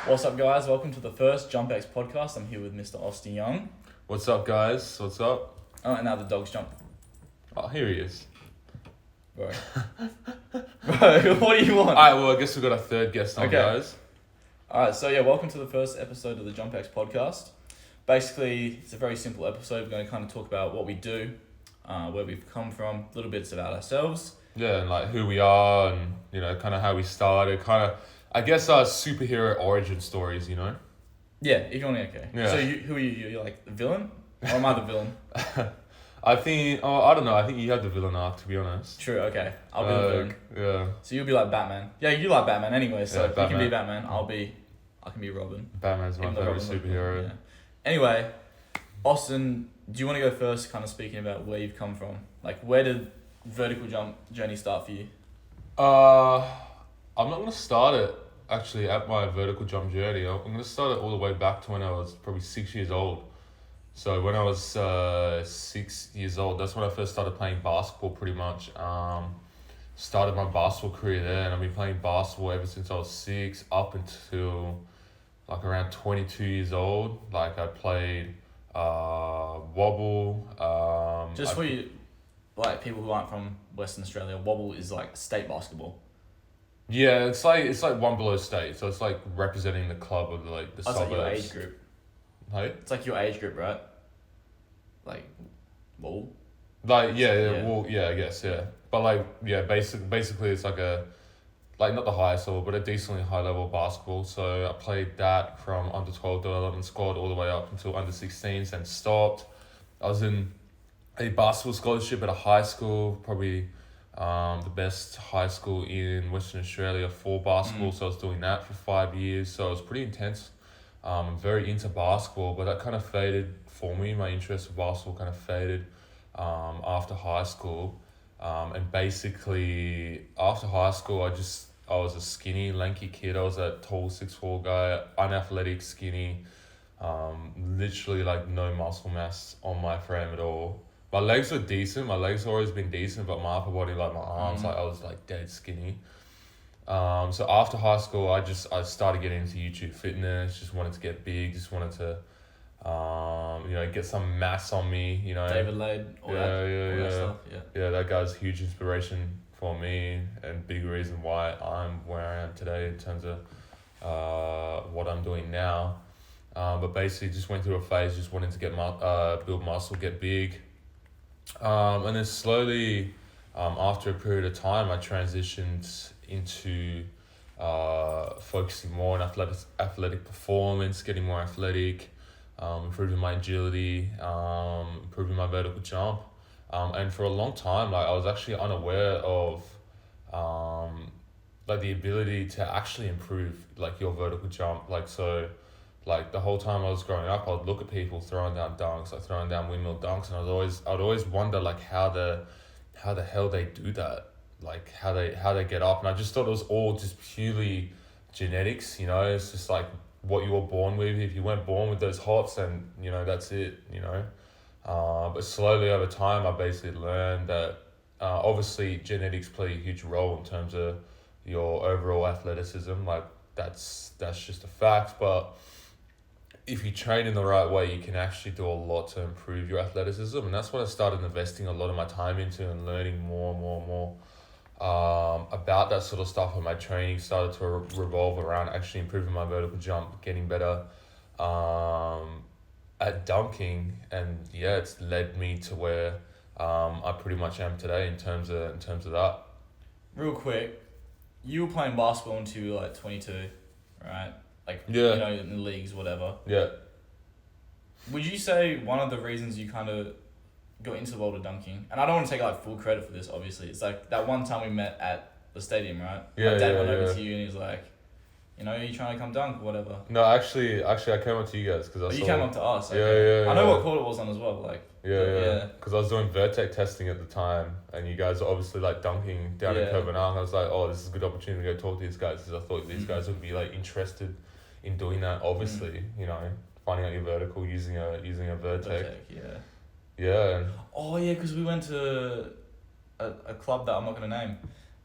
What's up, guys? Welcome to the first JumpX podcast. I'm here with Mr. Austen Young. What's up, guys? What's up? Oh, and now the dog's jump. Oh, here he is. Bro. Bro, what do you want? Alright, well, I guess we've got a third guest on, guys. Alright, so yeah, welcome to the first episode of the JumpX podcast. Basically, it's a very simple episode. We're going to kind of talk about what we do, where we've come from, little bits about ourselves. Yeah, and like who we are and, kind of how we started. Kind of, I guess, our superhero origin stories, Yeah, if you want to, okay. Yeah. So who are you? You're like the villain? Or am I the villain? I don't know. I think you had the villain arc, to be honest. True, okay. I'll be the villain. Yeah. So you'll be like Batman. Yeah, you like Batman anyway, so Yeah, if you can be Batman, I can be Robin. Batman's my Even though favorite Robin superhero. yeah. Anyway, Austen, do you want to go first, kind of speaking about where you've come from? Like, where did vertical jump journey start for you? I'm not going to start it, actually, at my vertical jump journey. I'm going to start it all the way back to when I was probably 6 years old. So when I was 6 years old, that's when I first started playing basketball pretty much. Started my basketball career there, and I've been playing basketball ever since I was 6 up until like around 22 years old. Like I played wobble. Just for you, like people who aren't from Western Australia, wobble is like state basketball. Yeah, it's like one below state, so it's like representing the club of the It's suburbs. like your age group. Hey? It's like your age group, right? Like, wobble. Like Yeah. well I guess but like basically it's like not the highest level but a decently high level basketball. So I played that from under 12 to 11 squad all the way up until under 16s and stopped. I was in a basketball scholarship at a high school, probably the best high school in Western Australia for basketball. So I was doing that for 5 years, so it was pretty intense. I'm very into basketball, but that kind of faded for me. My interest for basketball kind of faded after high school. And basically, after high school, I was a skinny, lanky kid. I was that tall 6'4" guy, unathletic, skinny, literally like no muscle mass on my frame at all. My legs were decent. My legs have always been decent, but my upper body, like my arms, I was like dead skinny. So after high school, I started getting into YouTube fitness. Just wanted to get big. Just wanted to, get some mass on me. David Lade, all that stuff. Yeah, that guy's a huge inspiration for me and big reason why I'm where I am today in terms of what I'm doing now. But basically, just went through a phase, just wanting to get build muscle, get big, and then slowly, after a period of time, I transitioned into focusing more on athletic performance, getting more athletic, improving my agility, improving my vertical jump. And for a long time, like I was actually unaware of the ability to actually improve like your vertical jump. Like the whole time I was growing up, I'd look at people throwing down dunks, like throwing down windmill dunks, and I'd always wonder like how the hell they do that, like how they get up. And I just thought it was all just purely genetics. It's just like what you were born with. If you weren't born with those hops, then that's it. But slowly over time, I basically learned that obviously genetics play a huge role in terms of your overall athleticism. Like that's just a fact. But if you train in the right way, you can actually do a lot to improve your athleticism. And that's what I started investing a lot of my time into and learning more and more about that sort of stuff. And my training started to revolve around actually improving my vertical jump, getting better at dunking. And yeah, it's led me to where I pretty much am today in terms of that. Real quick, you were playing basketball until you were like 22, right? Like, Yeah. In the leagues, whatever. Yeah. Would you say one of the reasons you kind of got into the world of dunking, and I don't want to take like full credit for this, obviously, it's like that one time we met at the stadium, right? Yeah, Dad went yeah. over to you and he was like, are you trying to come dunk or whatever? No, actually, I came up to you guys because I saw. You came up to us. Okay. Yeah. I know what court it was on as well. Like. Yeah. Because I was doing vertex testing at the time, and you guys are obviously like dunking down in Copenhagen. I was like, oh, this is a good opportunity to go talk to these guys because I thought these guys would be like interested in doing that. Obviously, finding out your vertical using a vertex. Yeah. Oh yeah, because we went to a club that I'm not gonna name,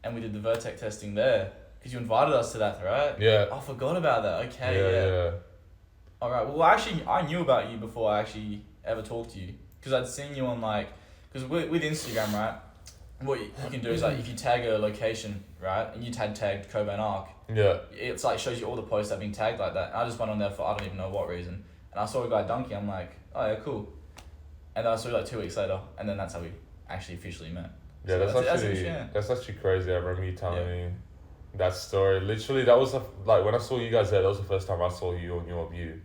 and we did the vertex testing there. Because you invited us to that, right? Yeah. I forgot about that. Okay, Yeah. All right. Well, actually, I knew about you before I actually ever talked to you. Because I'd seen you on like... Because with Instagram, right? What you can do is like, if you tag a location, right? And you tagged Kobe and Ark. Yeah. It's like, shows you all the posts that have been tagged like that. And I just went on there for I don't even know what reason. And I saw a guy dunking. I'm like, oh yeah, cool. And then I saw you like 2 weeks later. And then that's how we actually officially met. Yeah, So that's actually crazy. I remember you telling me that story. Literally, that was like when I saw you guys there. That was the first time I saw you on your view.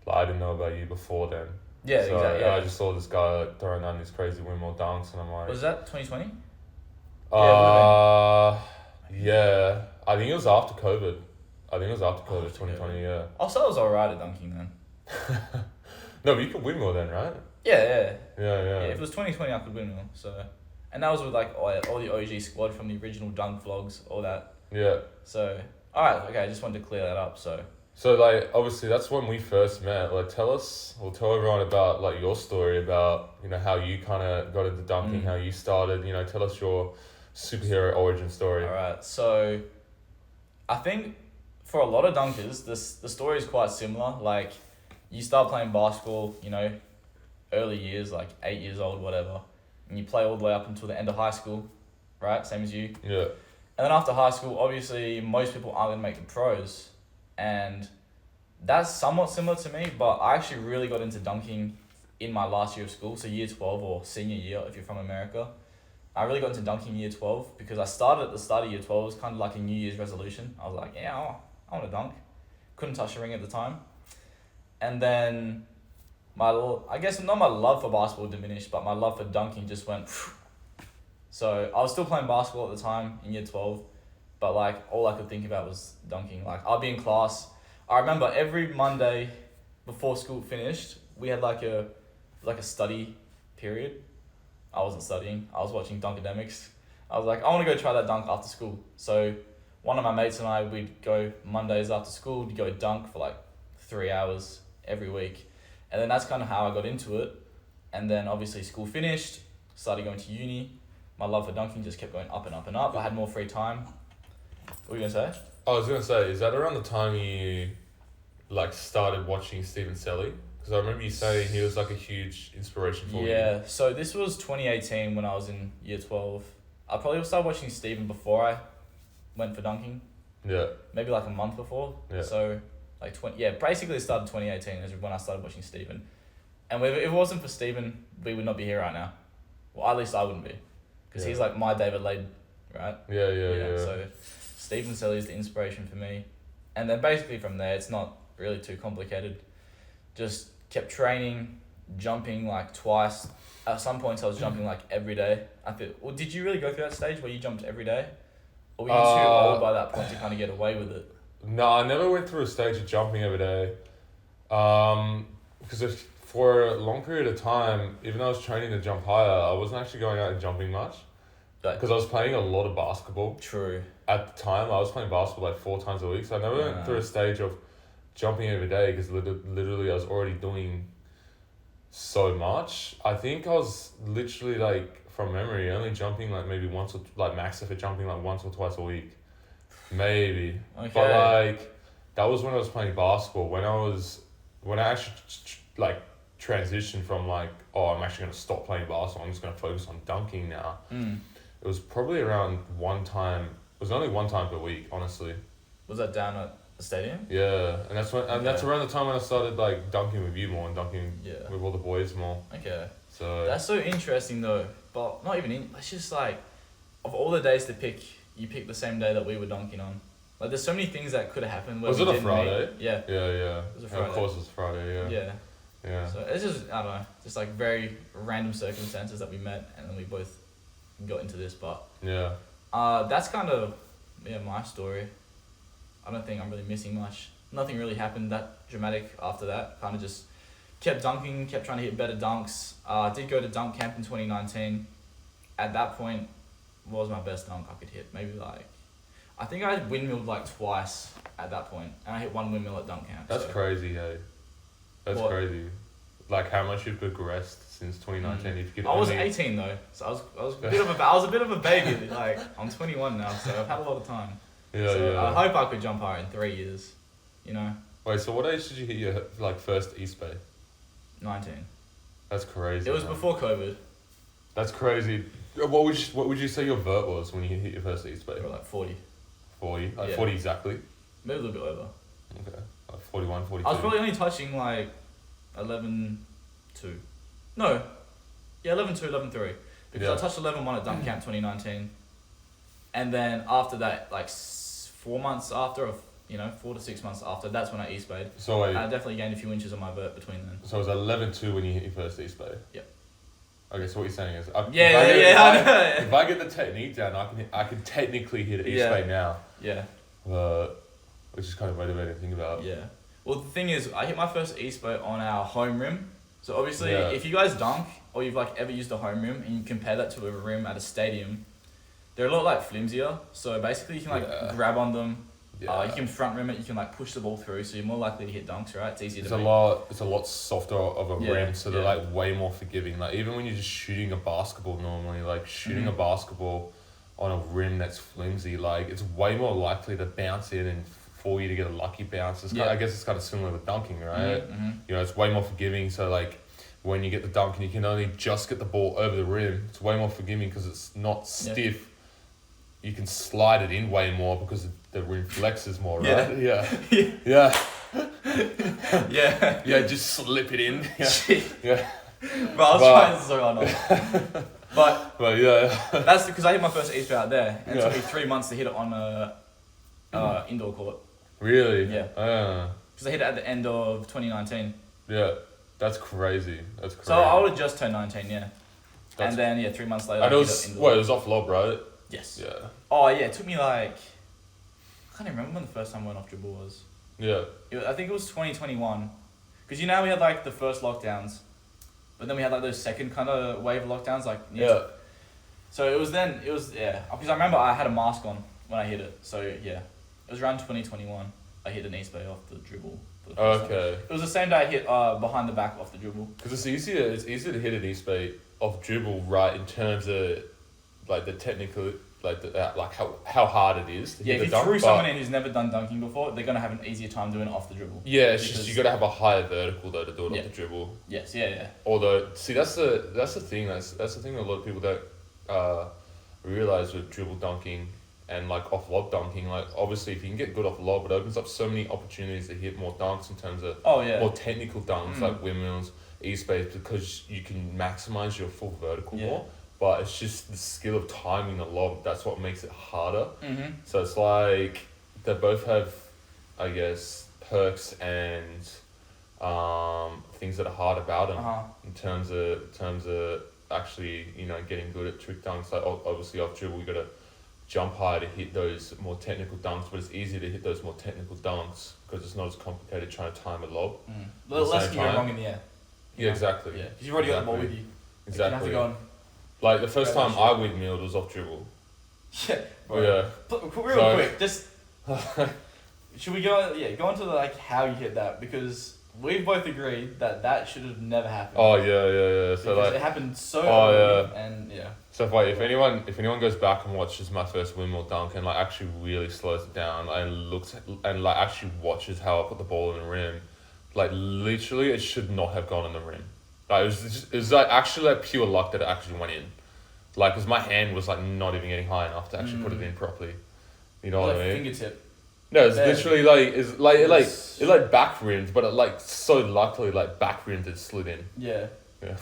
Like I didn't know about you before then. Yeah, so, exactly. Yeah. I just saw this guy like, throwing down these crazy windmill dunks, and I'm like, Was that 2020? Yeah. I think it was after COVID. 2020. Yeah. Also, I was alright at dunking then. No, but you could windmill then, right? Yeah. Yeah. If it was 2020, I could windmill. So, and that was with like all the OG squad from the original dunk vlogs, all that. Yeah. So, alright, okay. I just wanted to clear that up. So like obviously that's when we first met. Like tell everyone about like your story about, you know, how you kind of got into dunking, how you started, you know, tell us your superhero origin story. Alright, so I think for a lot of dunkers, the story is quite similar. Like you start playing basketball, you know, early years, like 8 years old, whatever, and you play all the way up until the end of high school, right? Same as you. Yeah. And then after high school, obviously most people aren't going to make the pros. And that's somewhat similar to me, but I actually really got into dunking in my last year of school, so year 12 or senior year if you're from America. I really got into dunking year 12 because I started at the start of year 12. It was kind of like a New Year's resolution. I was like, yeah, I want to dunk. Couldn't touch the ring at the time. And then I guess not my love for basketball diminished, but my love for dunking just went. So I was still playing basketball at the time in year 12. But like all I could think about was dunking. Like I'd be in class. I remember every Monday before school finished, we had like a study period. I wasn't studying. I was watching Dunkademics. I was like, I want to go try that dunk after school. So one of my mates and I, we'd go Mondays after school to go dunk for like 3 hours every week. And then that's kind of how I got into it. And then obviously school finished, started going to uni. My love for dunking just kept going up and up and up. I had more free time. What were you going to say? I was going to say, is that around the time you like started watching Stephen Selly? Because I remember you saying he was like a huge inspiration for you. Yeah, so this was 2018 when I was in year 12. I probably started watching Stephen before I went for dunking. Yeah. Maybe like a month before. Yeah. So like basically it started 2018 is when I started watching Stephen. And if it wasn't for Stephen, we would not be here right now. Well, at least I wouldn't be. Because he's like my David Lade, right? Yeah. So Stephen Selly is the inspiration for me. And then basically from there, it's not really too complicated. Just kept training, jumping like twice. At some points I was jumping like every day. Well, did you really go through that stage where you jumped every day? Or were you too old by that point to kind of get away with it? No, I never went through a stage of jumping every day. Because for a long period of time, even though I was training to jump higher, I wasn't actually going out and jumping much. Because I was playing a lot of basketball. True. At the time, I was playing basketball like 4 times a week. So I never went through a stage of jumping every day because literally I was already doing so much. I think I was literally like, from memory, only jumping like maybe once or like max if it jumping like once or twice a week. Maybe. Okay. But like, that was when I was playing basketball. When I actually like transitioned from like, oh, I'm actually going to stop playing basketball. I'm just going to focus on dunking now. It was probably around one time. It was only one time per week, honestly. Was that down at the stadium? Yeah, and that's that's around the time when I started like dunking with you more and dunking with all the boys more. Okay. So that's so interesting though. But not even it's just like, of all the days to pick, you picked the same day that we were dunking on. Like there's so many things that could have happened. Was it a Friday? Yeah. Yeah. It was a Friday. And of course it was Friday. Yeah. Yeah. So it's just, I don't know, just like very random circumstances that we met and then we both got into this, but that's kind of my story. I don't think I'm really missing much. Nothing really happened that dramatic after that. Kind of just kept dunking, kept trying to hit better dunks. I did go to dunk camp in 2019. At that point, what was my best dunk I could hit? Maybe like, I think I windmilled like twice at that point, and I hit one windmill at dunk camp. That's crazy, hey. That's crazy. Like how much you've progressed since 2019. If you could I was 18 though, so I was a bit of a baby. Like I'm 21 now, so I've had a lot of time. Yeah, So yeah. I hope I could jump higher in 3 years. You know, Wait, so what age did you hit your like first East Bay? 19. That's crazy. It was man. before COVID. That's crazy. What would you say your vert was when you hit your first East Bay? They were like 40. 40? Like Yeah. 40 exactly? Maybe a little bit over. Okay. Like 41, 42. I was probably only touching like 11.2. No. Yeah, 11.2, 11.3. Because Yeah. I touched 11.1 at Dunk Camp 2019. And then after that, like 4 months after, or 4 to 6 months after, that's when I East Bayed. So wait, I definitely gained a few inches on my vert between then. so it was 11.2 when you hit your first East Bay? Yep. Okay, so what you're saying is... I know. If I get the technique down, I can technically hit East Yeah. Bay now. Yeah. Which is kind of motivating to think about. Yeah. Well, the thing is, I hit my first East Bay on our home rim. So obviously, Yeah. if you guys dunk, or you've like ever used a home rim, and you compare that to a rim at a stadium, they're a lot like flimsier. So basically, you can like grab on them. Yeah. You can front rim it. You can like push the ball through, so you're more likely to hit dunks, right? It's easier It's to a make. lot softer of a Yeah, rim, so they're yeah. like way more forgiving. Like even when you're just shooting a basketball normally, like shooting Mhm. a basketball on a rim that's flimsy, like it's way more likely to bounce in and for you to get a lucky bounce. I guess it's kind of similar with dunking, right? Mm-hmm. You know, it's way more forgiving. So like when you get the dunk and you can only just get the ball over the rim, it's way more forgiving because it's not stiff. You can slide it in way more because the rim flexes more, right? Yeah. Yeah. Yeah. Yeah, just slip it in. Yeah. But I was trying so hard not. But yeah. that's because I hit my first East Bay out there, and it took Yeah. me 3 months to hit it on a indoor court. Really? Yeah. Because I hit it at the end of 2019. Yeah. That's crazy. That's crazy. So I would have just turned 19, yeah. That's- And then 3 months later, And it I hit was it indoor. it was off lob, right? Yes. Yeah. Oh yeah, it took me like I can't even remember when the first time I went off dribble was. Yeah. I think it was 2021, because we had like the first lockdowns, but then we had like those second kind of wave of lockdowns, like Yeah. So it was because I remember I had a mask on when I hit it. So yeah, it was around 2021. I hit an East Bay off the dribble. For the first time. Okay. It was the same day I hit behind the back off the dribble. Because it's easier to hit an East Bay off dribble, right? In terms of like the technical, like how hard it is to Yeah, hit if the you dunk. threw someone in who's never done dunking before, they're gonna have an easier time doing it off the dribble. Yeah, it's just Because- you got to have a higher vertical though to do it Yeah. off the dribble. Yes, yeah. Although, see, that's the thing. That's the thing that a lot of people don't realize with dribble dunking and like off lob dunking. Like obviously, if you can get good off lob, it opens up so many opportunities to hit more dunks in terms of Oh yeah. more technical dunks like windmills, East Bays, because you can maximize your full vertical more. But it's just the skill of timing the lob. That's what makes it harder. Mm-hmm. So it's like they both have, I guess, perks and things that are hard about them in terms of actually getting good at trick dunks. Like obviously off dribble you gotta jump high to hit those more technical dunks, but it's easier to hit those more technical dunks because it's not as complicated trying to time a lob. Less can go wrong in the air. Yeah, exactly. Yeah, because you've already got the ball with you. Exactly. You don't have to Like the first Grab time that I windmilled was off dribble. Yeah. Yeah. Real quick, just should we go into like how you hit that, because we've both agreed that should have never happened. Oh yeah. So because like it happened so early, and So if anyone goes back and watches my first windmill dunk and like actually really slows it down and looks and like actually watches how I put the ball in the rim, like literally it should not have gone in the rim. Like it was like actually like pure luck that it actually went in. Like, cause my hand was like not even getting high enough to actually put it in properly. You know what I mean? Fingertip. No, it's literally like it like back rimmed, but it like so luckily like back rimmed it slid in. Yeah. Yeah.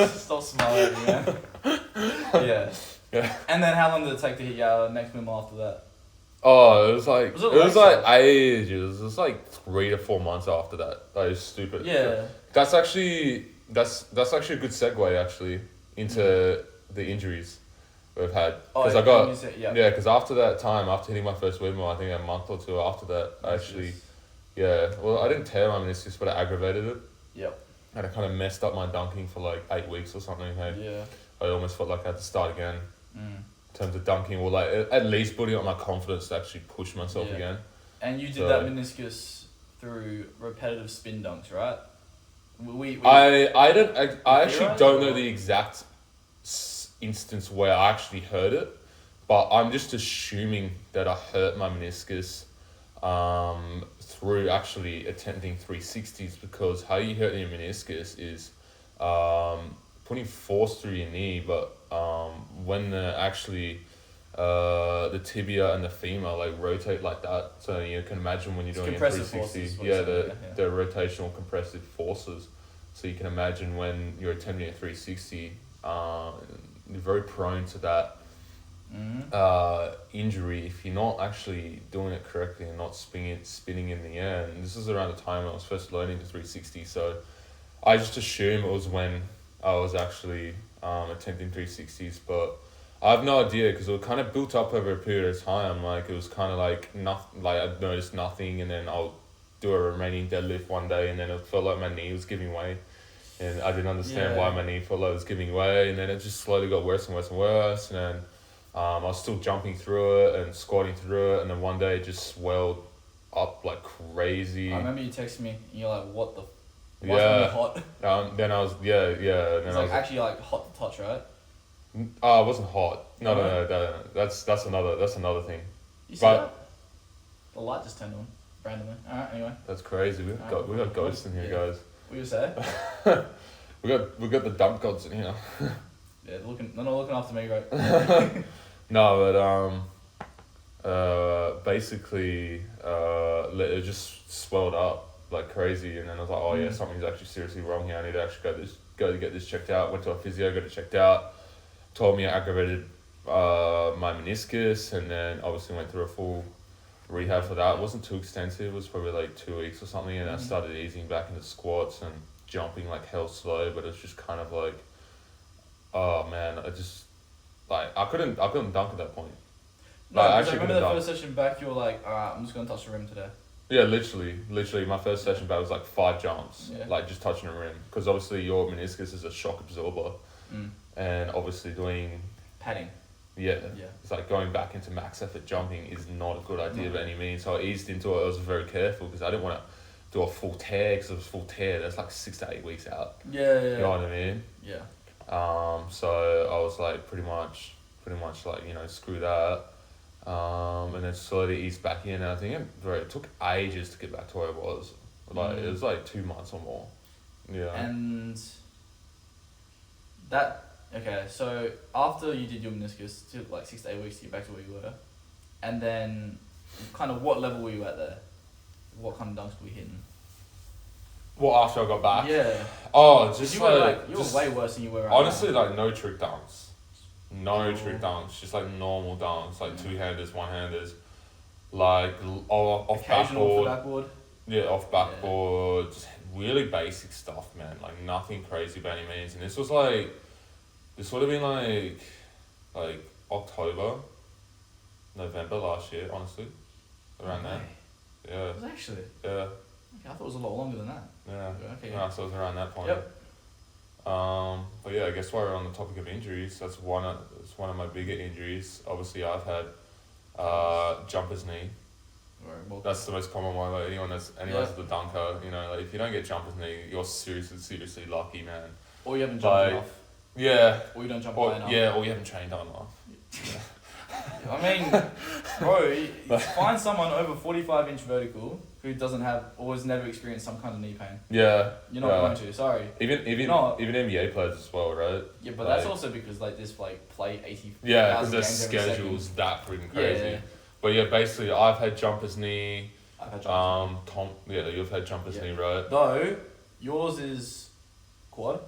Stop smiling at me, man. Yeah. And then how long did it take to hit your next windmill after that? Oh, it was like Was it it was like like ages. It was like 3 to 4 months after that. That is stupid. Yeah. That's actually a good segue actually into the injuries we've had. Because I got because after that time, after hitting my first windmill, I think a month or two after that, I actually I didn't tear my meniscus, but I aggravated it. Yep. And I kind of messed up my dunking for like 8 weeks or something. Hey, Yeah. I almost felt like I had to start again. In terms of dunking, or like at least building up my confidence to actually push myself again. And you did that meniscus through repetitive spin dunks, right? I actually don't know the exact instance where I actually heard it, but I'm just assuming that I hurt my meniscus through actually attempting 360s, because how you hurt your meniscus is putting force through your knee, but when the tibia and the femur like rotate like that, so you can imagine when you're doing a 360, the rotational compressive forces. So you can imagine when you're attempting a 360, you're very prone to that injury if you're not actually doing it correctly and not spinning in the air. And this is around the time when I was first learning the 360, so I just assume it was when I was actually attempting 360s, but I have no idea, because it was kind of built up over a period of time. Like, it was kind of like nothing, like I'd noticed nothing, and then I'll do a remaining deadlift one day, and then it felt like my knee was giving way, and I didn't understand why my knee felt like it was giving way, and then it just slowly got worse and worse and worse, and then I was still jumping through it and squatting through it, and then one day it just swelled up like crazy. I remember you texted me, and you're like, what the why is it hot? Then I was, then it's like actually like hot to touch, right? It wasn't hot. No, that's another thing. You see that? The light just turned on randomly. Alright, anyway. That's crazy. We got ghosts in here, guys. What you say? we got the dump gods in here. Yeah, they're not looking after me, right? No, but basically, it just swelled up like crazy, and then I was like, oh yeah, something's actually seriously wrong here. I need to actually go to get this checked out. Went to a physio, got it checked out. Told me I aggravated my meniscus, and then obviously went through a full rehab for that. It wasn't too extensive. It was probably like 2 weeks or something, and I started easing back into squats and jumping like hell slow. But it's just kind of like, oh man, I just like I couldn't dunk at that point. No, I remember the first session back, you were like, alright, I'm just gonna touch the rim today. Yeah, literally, my first session back was like 5 jumps, like just touching the rim, because obviously your meniscus is a shock absorber, and obviously doing padding. Yeah, it's like going back into max effort jumping is not a good idea by any means. So I eased into it. I was very careful because I didn't want to do a full tear, because it was full tear. That's like 6 to 8 weeks out. Yeah. You know what I mean? Yeah. So I was like pretty much like, you know, screw that. And then slowly eased back in. And I think it took ages to get back to where it was. Like it was like 2 months or more. Yeah. And that. Okay, so after you did your meniscus, it took like 6 to 8 weeks to get back to where you were, and then kind of what level were you at there? What kind of dunks were you hitting? Well, after I got back? Yeah. Oh, just you were way worse than you were. Honestly, like no trick dunks. No trick dunks, just like normal dunks, like two-handers, one-handers, like off backboard. Yeah, off backboard, just really basic stuff, man. Like nothing crazy by any means. And this would have been like October, November last year, honestly. Around that. Yeah. It was actually? Yeah. Okay, I thought it was a lot longer than that. Yeah. Okay. No, so it was around that point. Yep. But yeah, I guess while we're on the topic of injuries, that's one of my bigger injuries. Obviously, I've had jumper's knee. Right, that's the most common one. Like anyone that's the dunker, you know, like if you don't get jumper's knee, you're seriously lucky, man. Or you haven't jumped enough. Yeah. Or you don't jump high enough. Yeah, or you haven't trained enough. I mean, bro, find someone over 45-inch vertical who doesn't have or has never experienced some kind of knee pain. Yeah. You're not going to. Sorry. Even NBA players as well, right? Yeah, but that's also because this play 80. Yeah, because their schedule's that freaking crazy. Yeah. But yeah, basically, I've had jumper's knee. I've had jumper's knee. You've had jumper's knee, right? Though yours is quad.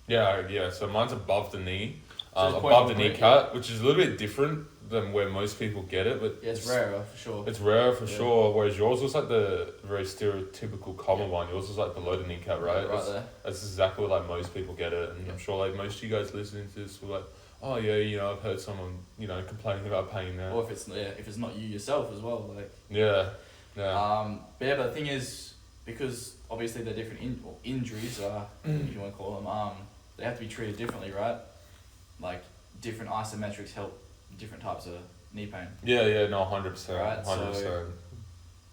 Yeah. So mine's above the knee, above the kneecap, which is a little bit different than where most people get it. But it's rarer for sure. It's rarer for sure. Whereas yours was like the very stereotypical common one. Yours was like below the kneecap, right? Right there. That's exactly like most people get it, and I'm sure like most of you guys listening to this were like, oh yeah, you know, I've heard someone, you know, complaining about pain there. Or if it's not you yourself as well, like. Yeah. But the thing is, because obviously they're different injuries, if you want to call them, they have to be treated differently, right? Like different isometrics help different types of knee pain. Yeah, no, 100%. Right, 100%. so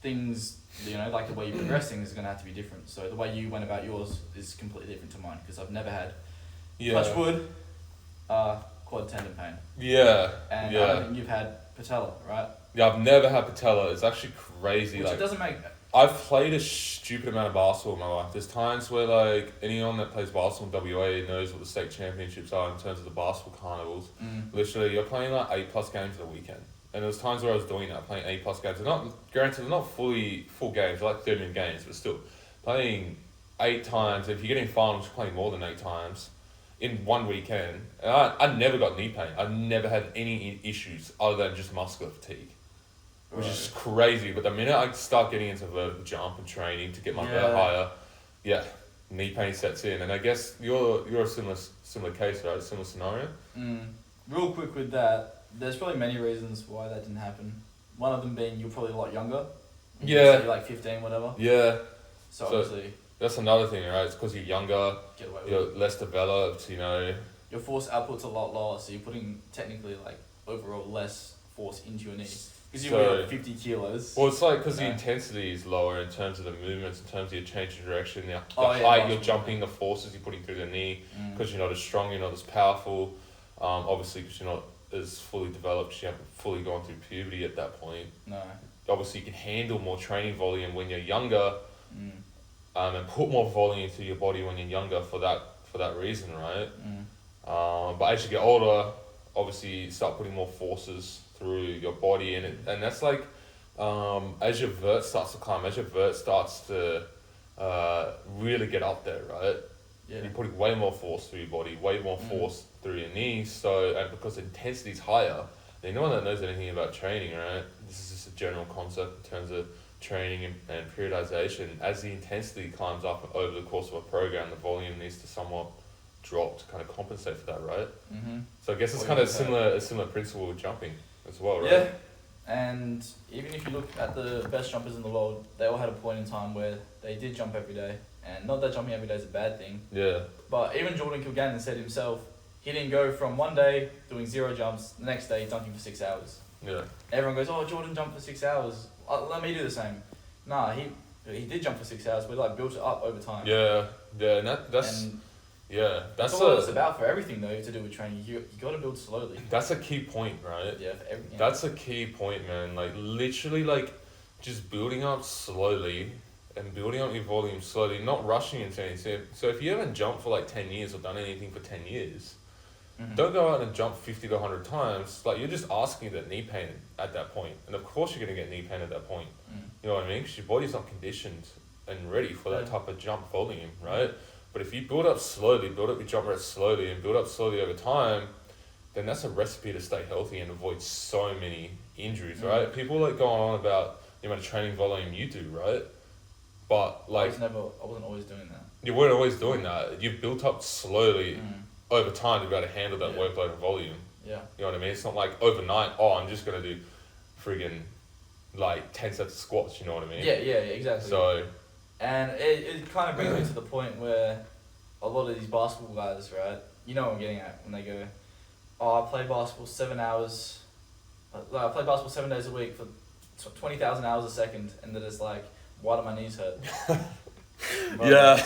things, you know, like the way you progress things is going to have to be different. So the way you went about yours is completely different to mine, because I've never had, touch wood, quad tendon pain. Yeah. And yeah. I don't think you've had patella, right? Yeah, I've never had patella. It's actually crazy. Which like it doesn't make... I've played a stupid amount of basketball in my life. There's times where like anyone that plays basketball in WA knows what the state championships are in terms of the basketball carnivals. Literally, you're playing like 8+ games in a weekend. And there was times where I was doing that, playing 8+ games. They're not, granted, they're not full games, they're like 30-minute games, but still, playing 8 times, if you're getting finals, you're playing more than 8 times in one weekend. And I never got knee pain. I never had any issues other than just muscular fatigue. Which is crazy, but the minute I start getting into vertical jump and training to get my vert higher, knee pain sets in. And I guess you're a similar case, right? Similar scenario? Real quick with that, there's probably many reasons why that didn't happen. One of them being you're probably a lot younger. Yeah. You're like 15, whatever. Yeah. So obviously... That's another thing, right? It's because you're younger, you're less developed, you know. Your force output's a lot lower, so you're putting technically like overall less force into your knee. Because you weigh like 50 kilos. Well, it's like because the intensity is lower in terms of the movements, in terms of your change of direction, the height you're jumping, the forces you're putting through the knee, because you're not as strong, you're not as powerful. Obviously, because you're not as fully developed, you haven't fully gone through puberty at that point. No. Obviously, you can handle more training volume when you're younger, and put more volume through your body when you're younger for that reason, right? But as you get older, obviously you start putting more forces through your body, and that's like as your vert starts to climb, as your vert starts to really get up there, right? You're putting way more force through your body, way more force through your knees. So, and because the intensity is higher, anyone that knows anything about training, right? This is just a general concept in terms of training and periodization. As the intensity climbs up over the course of a program, the volume needs to somewhat drop to kind of compensate for that, right? So I guess it's kind of a similar principle with jumping as well, right? Yeah, and even if you look at the best jumpers in the world, they all had a point in time where they did jump every day. And not that jumping every day is a bad thing. Yeah. But even Jordan Kilgannon said himself, he didn't go from one day doing 0 jumps, the next day dunking for 6 hours. Yeah. Everyone goes, oh, Jordan jumped for 6 hours. Let me do the same. Nah, he did jump for 6 hours, but like built it up over time. Yeah, and that's all it's about for everything though to do with training. You got to build slowly. That's a key point, right? Yeah, for everything. That's a key point, man. Like literally, like just building up slowly and building up your volume slowly, not rushing into anything. So if you haven't jumped for like 10 years or done anything for 10 years, don't go out and jump 50 to 100 times. Like you're just asking that knee pain at that point, and of course you're gonna get knee pain at that point. You know what I mean? Because your body's not conditioned and ready for that type of jump volume, right? But if you build up slowly, build up your jump rate slowly, and build up slowly over time, then that's a recipe to stay healthy and avoid so many injuries, right? People like going on about the amount of training volume you do, right? But like I wasn't always doing that. You weren't always doing that. You've built up slowly over time to be able to handle that workload and volume. Yeah. You know what I mean? It's not like overnight, I'm just gonna do friggin' like 10 sets of squats, you know what I mean? Yeah, exactly. So and it kind of brings me to the point where a lot of these basketball guys, right? You know what I'm getting at when they go, I play basketball 7 hours. I play basketball 7 days a week for 20,000 hours a second, and they're just like, why do my knees hurt? Bro,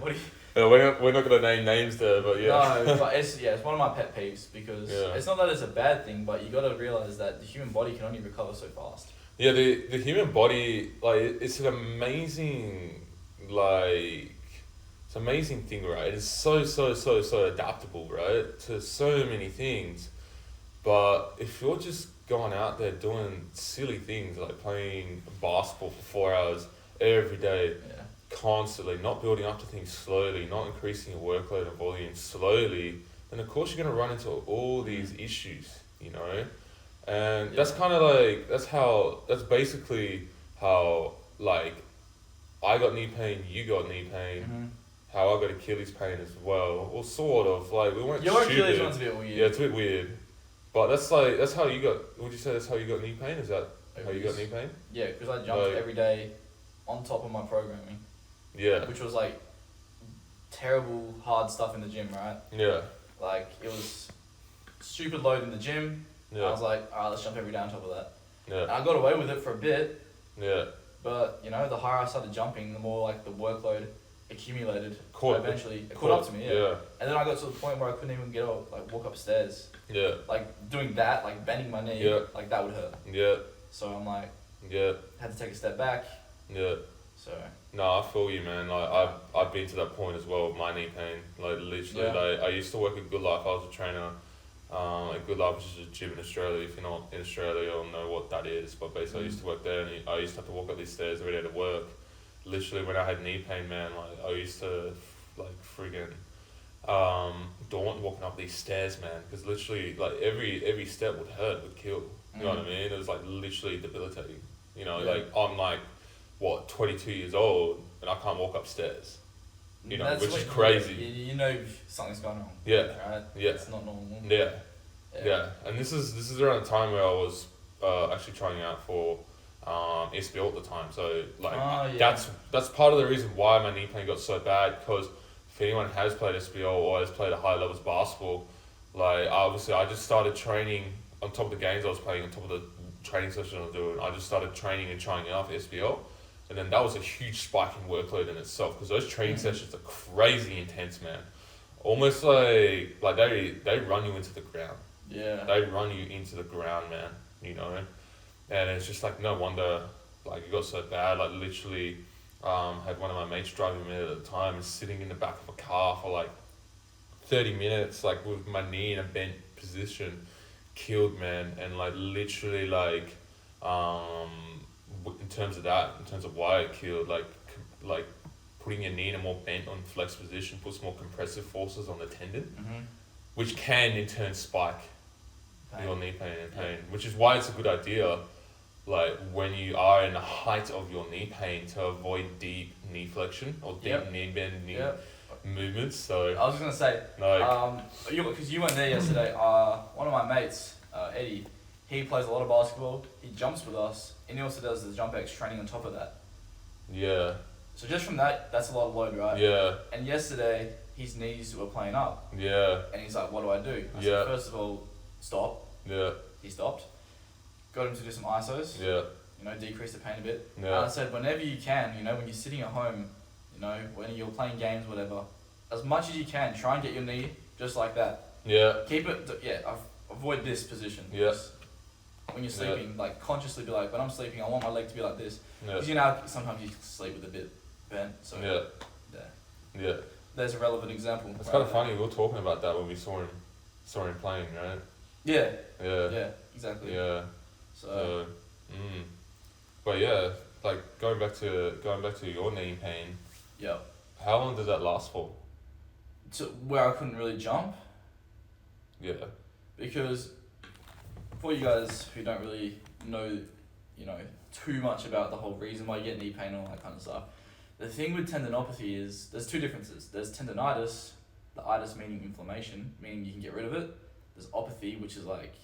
what do you we're not gonna name names there, but yeah. No, but it's one of my pet peeves because it's not that it's a bad thing, but you gotta realize that the human body can only recover so fast. Yeah, the human body, like, it's an amazing, like, it's an amazing thing, right? It's so adaptable, right, to so many things. But if you're just going out there doing silly things like playing basketball for 4 hours every day, constantly, not building up to things slowly, not increasing your workload and volume slowly, then of course you're going to run into all these issues, you know? And that's kind of like, that's basically how, like, I got knee pain, you got knee pain, how I got Achilles pain as well. Well, sort of, like, we weren't Your stupid. Achilles one's a bit weird. Yeah, it's a bit weird. But that's how you got, would you say that's how you got knee pain? Is that how you got knee pain? Yeah, because I jumped every day on top of my programming. Yeah. Which was like terrible, hard stuff in the gym, right? Yeah. Like, it was stupid load in the gym. Yeah. I was like, alright, let's jump every day on top of that. Yeah. And I got away with it for a bit. Yeah. But, you know, the higher I started jumping, the more like the workload accumulated. Caught- Eventually, it caught up to me. Yeah. Yeah. And then I got to the point where I couldn't even get up, like walk upstairs. Yeah. Like doing that, like bending my knee, Yeah. like that would hurt. Yeah. So I'm like, Yeah. had to take a step back. Yeah. So No, I feel you, man. Like I've been to that point as well with my knee pain. Like literally, Yeah. like I used to work at Good Life. I was a trainer. At Good Life, which is a gym in Australia. If you're not in Australia, you'll know what that is. But basically, I used to work there, and I used to have to walk up these stairs every day to work. Literally, when I had knee pain, man, like I used to like friggin' daunt walking up these stairs, man, because literally, like every step would hurt, would kill. You know what I mean? It was like literally debilitating. You know, Yeah. like I'm like, what, 22 years old, and I can't walk upstairs. You know, That's which what is crazy. You know something's going on. Yeah. Right. Yeah. It's not normal. Yeah. Yeah, and this is around the time where I was actually trying out for SBL at the time. So like that's part of the reason why my knee pain got so bad. Because if anyone has played SBL or has played a high levels basketball, like obviously I just started training on top of the games I was playing, on top of the training session I was doing. I just started training and trying out for SBL, and then that was a huge spike in workload in itself. Because those training sessions are crazy intense, man. Almost like they run you into the ground. Yeah. They run you into the ground, man, you know, and it's just like no wonder, like it got so bad. Like literally, had one of my mates driving me at the time and sitting in the back of a car for like 30 minutes, like with my knee in a bent position, killed, man. And like literally, like in terms of why it killed, like putting your knee in a more bent on flex position puts more compressive forces on the tendon, which can in turn spike your knee pain, which is why it's a good idea, like when you are in the height of your knee pain, to avoid deep knee flexion or deep knee bend movements. So I was just gonna say, because you went there yesterday. One of my mates, Eddie, he plays a lot of basketball. He jumps with us, and he also does the JumpX training on top of that. Yeah. So just from that, that's a lot of load, right? Yeah. And yesterday, his knees were playing up. Yeah. And he's like, "What do I do?" I said, first of all, stop. Yeah. He stopped. Got him to do some ISOs. Yeah. You know, decrease the pain a bit. Yeah. And I said, whenever you can, you know, when you're sitting at home, you know, when you're playing games, whatever, as much as you can, try and get your knee just like that. Yeah. Keep it, avoid this position. Yeah. Just when you're sleeping, like consciously be like, when I'm sleeping, I want my leg to be like this. Yeah. Because you know, sometimes you sleep with a bit bent. So Yeah. there's a relevant example. It's kind of funny. We were talking about that when we saw him playing, right? Yeah. Yeah. Yeah. Exactly. Yeah. So. But yeah, like going back to your knee pain. Yeah. How long did that last for? To where I couldn't really jump. Yeah. Because for you guys who don't really know, you know, too much about the whole reason why you get knee pain and all that kind of stuff, the thing with tendinopathy is there's two differences. There's tendonitis, the itis meaning inflammation, meaning you can get rid of it. There's opathy, which is like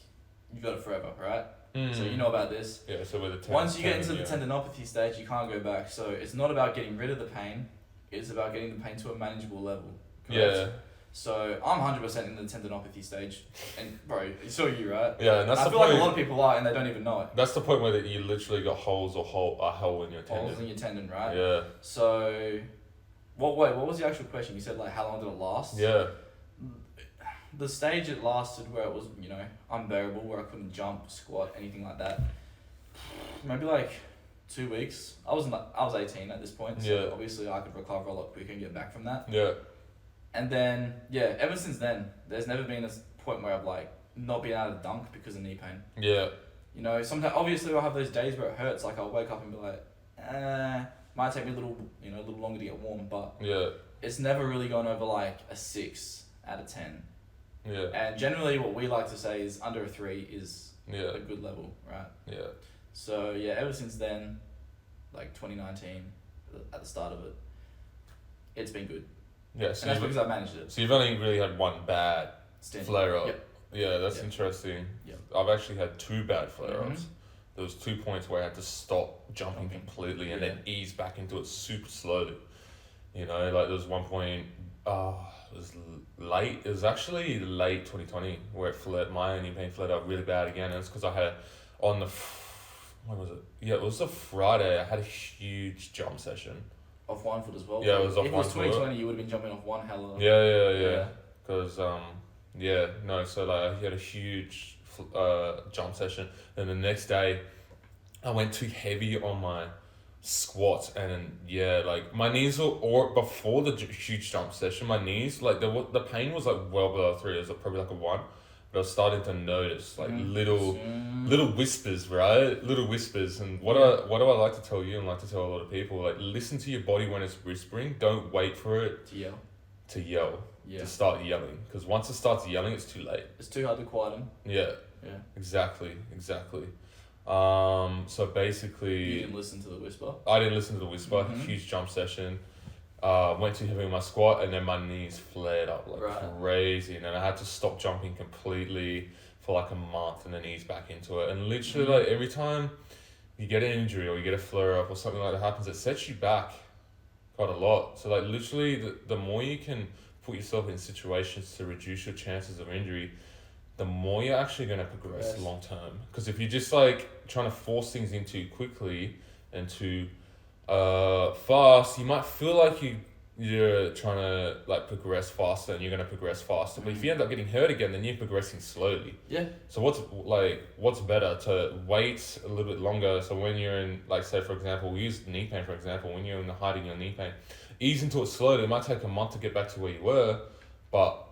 you got it forever, right? So you know about this. Yeah, so with the once you get into the tendinopathy stage, you can't go back. So it's not about getting rid of the pain, it's about getting the pain to a manageable level. Correct? Yeah. So I'm 100% in the tendinopathy stage, and bro, so you right? Yeah, and that's I the feel point. like a lot of people are, and they don't even know it. That's the point where you literally got holes or a hole in your tendon. Holes in your tendon, right? Yeah. So, what was the actual question? You said like how long did it last? Yeah. The stage it lasted where it was, you know, unbearable, where I couldn't jump, squat, anything like that. Maybe like 2 weeks. I was 18 at this point, so obviously I could recover a lot quicker and get back from that. Yeah. And then, ever since then, there's never been a point where I've like not been able to dunk because of knee pain. Yeah. You know, sometimes obviously I'll have those days where it hurts. Like I'll wake up and be like, might take me a little longer to get warm, but it's never really gone over like a 6 out of 10. Yeah. And generally, what we like to say is under a 3 is a good level, right? Yeah. So ever since then, like 2019, at the start of it, it's been good. Yeah, so and that's because I managed it. So you've only really had one bad flare up. Yep. Yeah, that's interesting. Yep. I've actually had 2 bad flare ups. There was 2 points where I had to stop jumping completely and then ease back into it super slowly. You know, like there was one point, it was late. It was actually late 2020 where it flared. My knee pain flared up really bad again. And it's because I had when was it? Yeah, it was a Friday. I had a huge jump session. off one foot as well. Yeah, it was off if one it was foot. 2020, you would have been jumping off one hella. Yeah. Because so like he had a huge jump session, and the next day I went too heavy on my squats, and like my knees were, or before the huge jump session, my knees, like the pain was like well below 3. It was probably like a 1, but I was starting to notice like little whispers, right? Little whispers. And what do I like to tell you and like to tell a lot of people, like, listen to your body when it's whispering. Don't wait for it to yell. To start yelling, because once it starts yelling, it's too late. It's too hard to quiet them. Yeah. Exactly. So basically, you didn't listen to the whisper. I didn't listen to the whisper. Huge jump session. Went too heavy in my squat, and then my knees flared up like crazy, and then I had to stop jumping completely for like a month, and then ease back into it. And literally, like, every time you get an injury or you get a flare up or something like that happens, it sets you back quite a lot. So like literally, the more you can put yourself in situations to reduce your chances of injury, the more you're actually going to progress long term. Because if you're just like trying to force things in too quickly and too fast, you might feel like you're trying to like progress faster, and you're going to progress faster. But if you end up getting hurt again, then you're progressing slowly. Yeah. So what's better, to wait a little bit longer? So when you're in, like, say for example, we use knee pain for example. When you're in the height of your knee pain, ease into it slowly. It might take a month to get back to where you were, but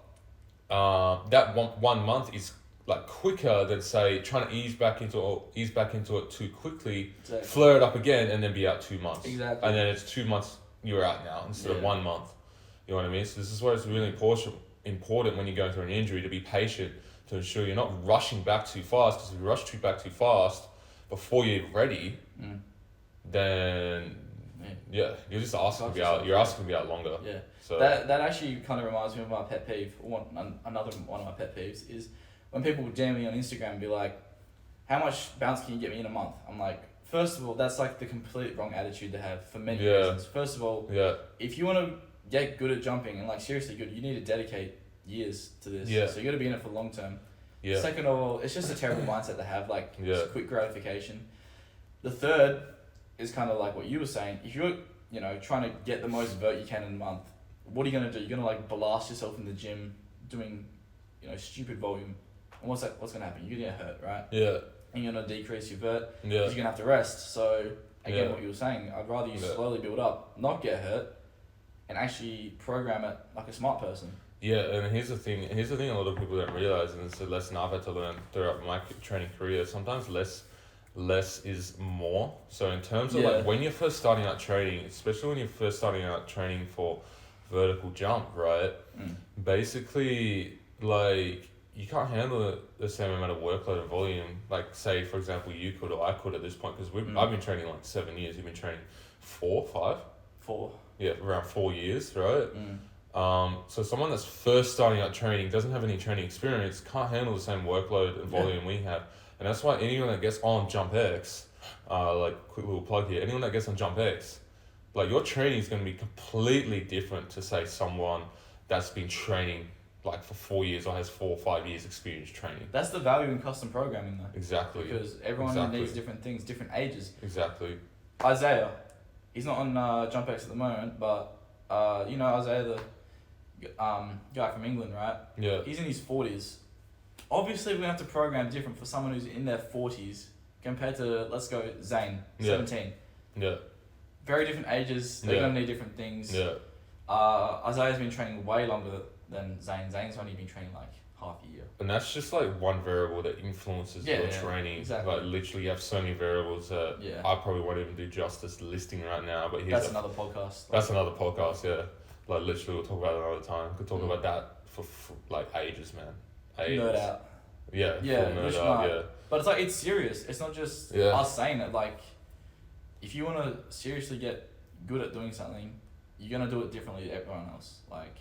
that one month is like quicker than, say, trying to ease back into it too quickly, flare it up again, and then be out 2 months. Exactly. And then it's 2 months you're out now instead of 1 month. You know what I mean? So this is where it's really important when you're going through an injury to be patient, to ensure you're not rushing back too fast. Because if you rush back too fast before you're ready, then you're just asking to be out. You're asking to be out longer. Yeah. So that actually kind of reminds me of my pet peeve. Another one of my pet peeves is when people DM me on Instagram and be like, "How much bounce can you get me in a month?" I'm like, first of all, that's like the complete wrong attitude to have for many reasons. First of all, if you want to get good at jumping and like seriously good, you need to dedicate years to this. So you got to be in it for long term. Second of all, it's just a terrible mindset to have, like just quick gratification. The third is kind of like what you were saying. If you're trying to get the most vert you can in a month, what are you gonna do? You're gonna like blast yourself in the gym doing stupid volume, and what's gonna happen? You're gonna get hurt, right? Yeah. And you're gonna decrease your vert because you're gonna have to rest. So again, what you were saying, I'd rather you slowly build up, not get hurt, and actually program it like a smart person. Yeah, and here's the thing a lot of people don't realize, and it's a lesson I've had to learn throughout my training career. Sometimes less is more. So in terms of like when you're first starting out training, especially when you're first starting out training for vertical jump, right? Basically, like, you can't handle the same amount of workload and volume, like, say for example you could or I could at this point, because I've been training like 7 years. You've been training 4, 5? 4. Yeah, around 4 years, right? So someone that's first starting out training, doesn't have any training experience, can't handle the same workload and volume we have. And that's why anyone that gets on JumpX, like, quick little plug here, anyone that gets on JumpX, like, your training is going to be completely different to, say, someone that's been training like for 4 years or has 4 or 5 years experience training. That's the value in custom programming, though. Exactly. Because everyone needs different things, different ages. Exactly. Isaiah, he's not on JumpX at the moment, but Isaiah, the guy from England, right? Yeah. He's in his 40s. Obviously, we're going to have to program different for someone who's in their 40s compared to, let's go, Zane, 17. Yeah. Very different ages. They're going to need different things. Yeah. Isaiah's been training way longer than Zane. Zane's only been training like half a year. And that's just like one variable that influences your training. Exactly. Like, literally, you have so many variables that I probably won't even do justice listing right now. But that's another podcast. That's another podcast, yeah. Like, literally, we'll talk about it another time. Could talk about that for like ages, man. Ages. Nerd out. Yeah. Nerd out, yeah. But it's like, it's serious. It's not just us saying it. Like, if you want to seriously get good at doing something, you're going to do it differently to everyone else. Like,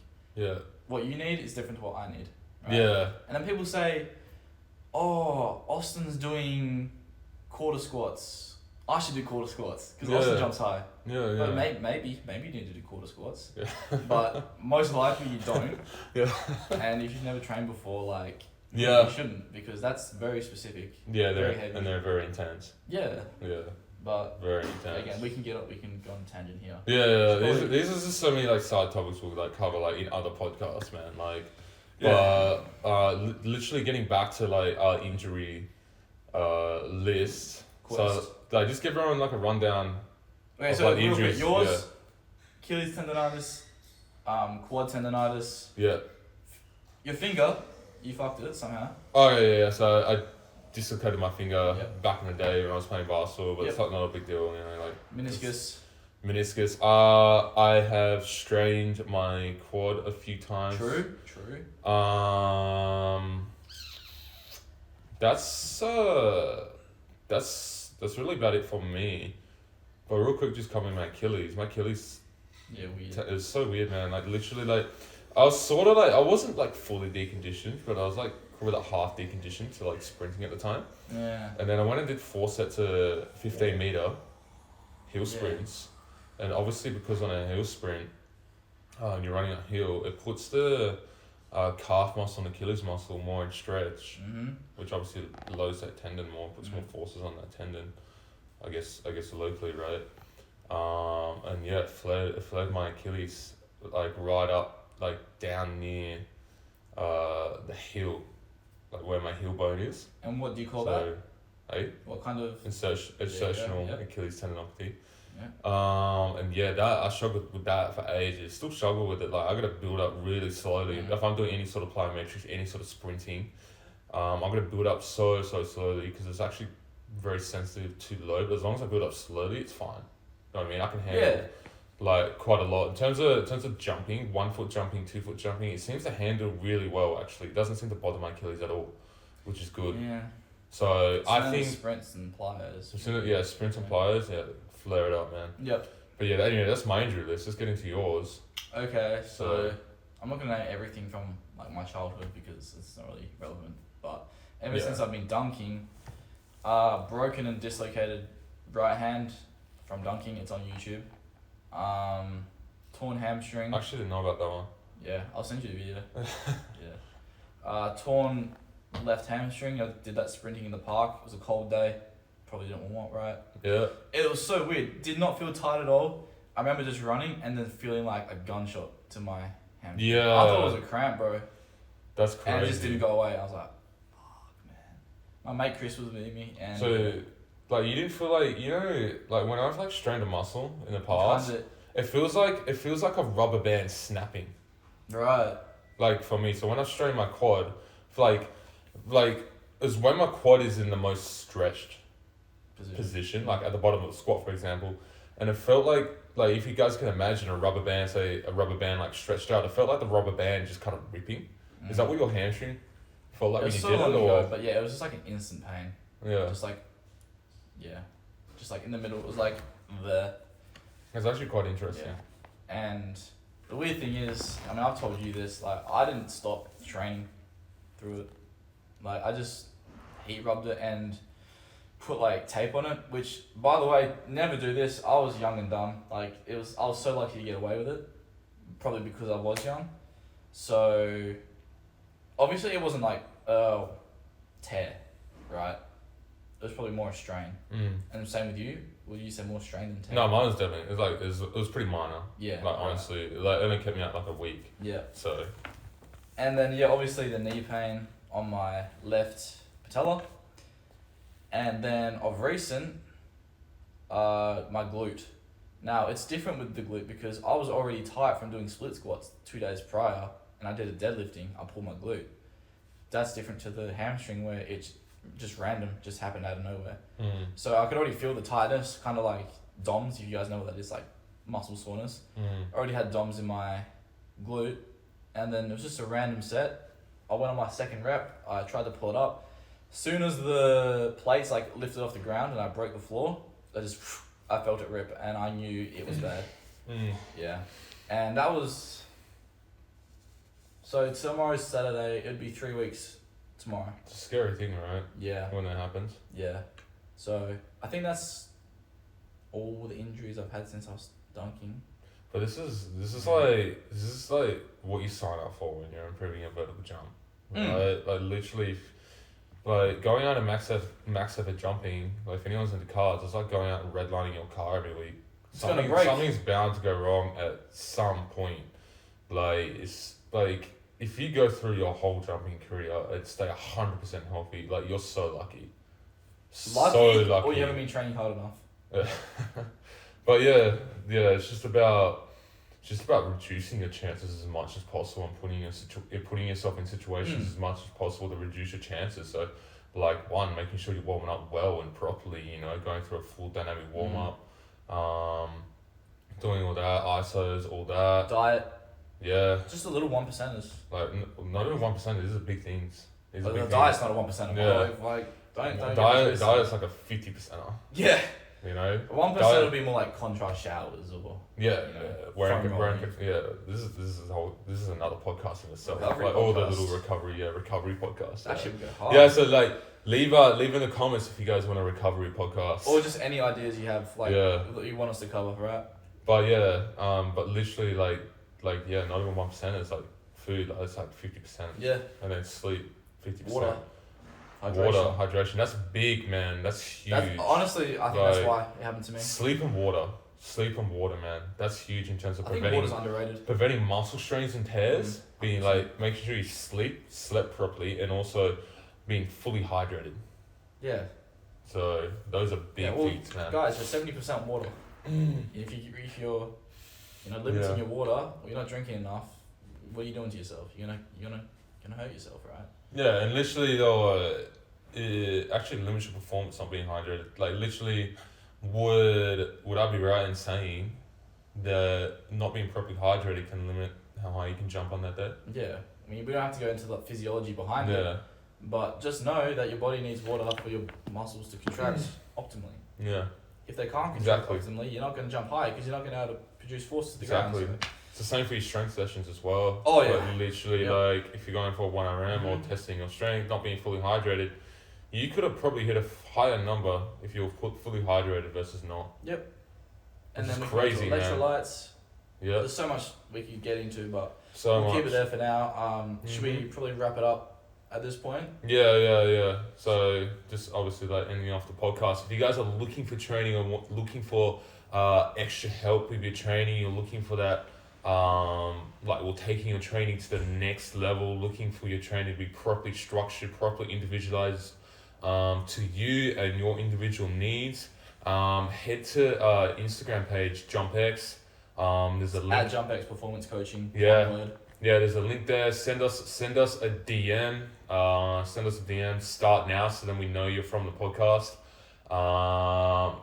what you need is different to what I need. Right? Yeah. And then people say, "Oh, Austen's doing quarter squats. I should do quarter squats because Austen jumps high." Yeah. But maybe you need to do quarter squats. Yeah. But most likely you don't. And if you've never trained before, like, you shouldn't, because that's very specific. Yeah, very heavy. And they're very intense. Yeah. Yeah. But very intense. again, we can go on a tangent here. Yeah. These are just so many like side topics we'll like cover like in other podcasts, man. Like, literally getting back to like our injury, list. Quest. So like just give everyone like a rundown. Okay, of, so like, real quick, injuries. yours, Achilles tendonitis, quad tendonitis. Yeah. Your finger, you fucked it somehow. Oh yeah. So I dislocated my finger Yep. back in the day when I was playing basketball, but Yep. it's like not a big deal, you know, like Meniscus. meniscus. I have strained my quad a few times. True. That's really about it for me. But real quick, just covering my Achilles. My Achilles, Yeah, weird. it was so weird, man. Like literally, like I was sort of like I wasn't like fully deconditioned, but I was like probably like half deconditioned to like sprinting at the time. Yeah. And then I went and did 4 sets of 15-meter hill sprints, and obviously because on a hill sprint, and you're running uphill, it puts the calf muscle and Achilles muscle more in stretch, which obviously loads that tendon more, puts more forces on that tendon. I guess locally, right? And yeah, it flared my Achilles like right up, like down near the heel, like where my heel bone is. And what do you call that? Hey? What kind of? Insertional Achilles tendinopathy. Yeah. And yeah, that I struggled with that for ages. Still struggle with it. Like I gotta build up really slowly. If I'm doing any sort of plyometrics, any sort of sprinting, I'm gonna build up so slowly because it's actually very sensitive to load. But as long as I build up slowly, it's fine. You know what I mean? I can handle like quite a lot in terms of jumping. 1 foot jumping, 2 foot jumping. It seems to handle really well. Actually, it doesn't seem to bother my Achilles at all, which is good. Yeah. So I think sprints and pliers. Sprints and pliers. Yeah, flare it up, man. Yep. But yeah, anyway, that's my injury list. Let's get into yours. Okay, so I'm not gonna name everything from like my childhood because it's not really relevant. But ever since I've been dunking, broken and dislocated right hand from dunking. It's on YouTube. Torn hamstring. I actually didn't know about that one. Yeah, I'll send you the video. Torn left hamstring. I did that sprinting in the park. It was a cold day. Probably didn't warm up right. Yeah. It was so weird. Did not feel tight at all. I remember just running and then feeling like a gunshot to my hamstring. Yeah. I thought it was a cramp, bro. That's crazy. And it just didn't go away. I was like, fuck, man. My mate Chris was with me and... So, like, you didn't feel like, you know, like when I've like strained a muscle in the past, it feels like a rubber band snapping. Right. Like for me, so when I strain my quad, like is when my quad is in the most stretched position, like at the bottom of the squat, for example, and it felt like if you guys can imagine a rubber band like stretched out, it felt like the rubber band just kind of ripping. Is that what your hamstring felt like when you did it? Or? But yeah, it was just like an instant pain. Yeah. Just like in the middle. It was like there. It's actually quite interesting. Yeah. And the weird thing is, I mean, I've told you this, like, I didn't stop training through it. Like, I just heat rubbed it and put, like, tape on it, which, by the way, never do this. I was young and dumb. Like, I was so lucky to get away with it, probably because I was young. So, obviously it wasn't, like, tear, right? It was probably more a strain. And same with you. Would you say more strain than tear? No, mine was definitely. It was pretty minor. Yeah. Like honestly, it only kept me out like a week. Yeah. So. And then obviously the knee pain on my left patella, and then of recent, my glute. Now it's different with the glute because I was already tight from doing split squats 2 days prior, and I did a deadlifting. I pulled my glute. That's different to the hamstring where it's just random, just happened out of nowhere. So I could already feel the tightness, kind of like DOMS, if you guys know what that is, like muscle soreness. I already had DOMS in my glute, and then it was just a random set. I went on my second rep, I tried to pull it up. Soon as the plates like lifted off the ground and I broke the floor, I felt it rip and I knew it was bad. Yeah. And that was... So tomorrow's Saturday, it'd be 3 weeks tomorrow. It's a scary thing, right? Yeah. When that happens. Yeah. So I think that's all the injuries I've had since I was dunking. But this is like what you sign up for when you're improving your vertical jump. Right? Like literally, like going out and max effort jumping, like if anyone's into cars, it's like going out and redlining your car every week. It's gonna break. Something's bound to go wrong at some point. Like it's like if you go through your whole jumping career and stay 100% healthy, like you're so lucky. So lucky. Or you haven't been training hard enough. But yeah, it's just about reducing your chances as much as possible and putting yourself in situations as much as possible to reduce your chances. So, like one, making sure you're warming up well and properly. You know, going through a full dynamic warm up, doing all that, ISOs, all that. Diet. Yeah. Just a little 1%ers. Like not even 1%. These are big things. The diet's not a 1%. Yeah. Don't diet's like a 50%er. Yeah. You know, 1% would be more like contrast showers or this is another podcast in itself. All the little recovery podcasts. That should go hard. Yeah, so like leave in the comments if you guys want a recovery podcast or just any ideas you have that you want us to cover, right? But but literally like not even 1% is like food. It's like 50%. Yeah, and then sleep 50%. Water. Hydration. That's big, man. That's huge. Honestly, I think that's why it happened to me. Sleep and water, man. That's huge in terms of preventing muscle strains and tears. Being like making sure you slept properly, and also being fully hydrated. Yeah. So those are big feats, man. Guys, you're 70% water. If you're limiting your water, or you're not drinking enough, what are you doing to yourself? You're gonna hurt yourself, right? Yeah, and literally though, it actually limits your performance not being hydrated. Like literally, would I be right in saying that not being properly hydrated can limit how high you can jump on that day? Yeah, I mean we don't have to go into the physiology behind it, but just know that your body needs water for your muscles to contract optimally. Yeah. If they can't contract optimally, you're not going to jump high because you're not going to be able to produce force to the ground. So. It's the same for your strength sessions as well. Oh yeah. Like literally, like if you're going for a 1RM or testing your strength, not being fully hydrated, you could have probably hit a higher number if you were fully hydrated versus not. Yep. And then crazy, man. Electrolytes. Yeah. There's so much we could get into, but we'll keep it there for now. Should we probably wrap it up at this point? Yeah. So just obviously like ending off the podcast. If you guys are looking for training or looking for extra help with your training, you're looking for that taking your training to the next level, looking for your training to be properly structured, properly individualized to you and your individual needs, head to Instagram page JumpX. There's a link at JumpX Performance Coaching. Yeah, there's a link there. Send us a DM. Start now, so then we know you're from the podcast.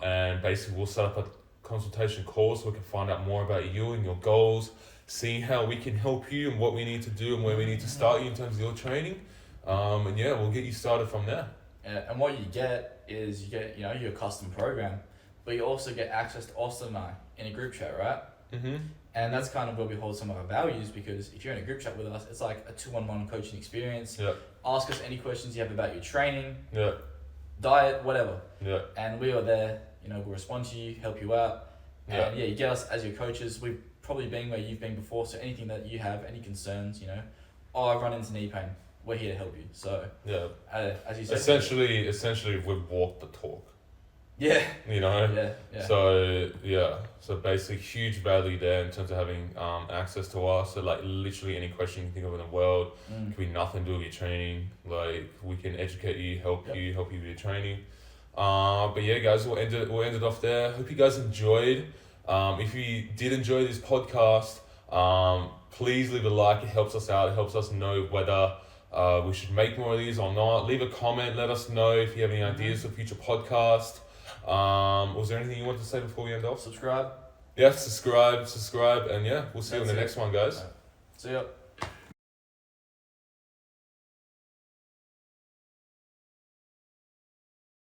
And basically we'll set up a consultation call so we can find out more about you and your goals, seeing how we can help you and what we need to do and where we need to start you in terms of your training. And we'll get you started from there. And what you get is your custom program, but you also get access to Austen and I in a group chat, right? Mm-hmm. And that's kind of where we hold some of our values, because if you're in a group chat with us, it's like a 2-on-1 coaching experience. Yeah. Ask us any questions you have about your training, diet, whatever. Yeah. And we are there, we'll respond to you, help you out. And you get us as your coaches. We've probably been where you've been before, so anything that you have, any concerns, I've run into knee pain, we're here to help you. So as you said, essentially we've walked the talk. Yeah. Yeah. So basically huge value there in terms of having access to us. So like literally any question you can think of in the world, could be nothing to do with your training. Like we can educate you, help you with your training. But yeah, guys, we'll end it off there. Hope you guys enjoyed. If you did enjoy this podcast, please leave a like. It helps us out. It helps us know whether we should make more of these or not. Leave a comment. Let us know if you have any ideas for future podcasts. Was there anything you wanted to say before we end off? Subscribe. Yeah, subscribe, and we'll see you in the next one, guys. See ya.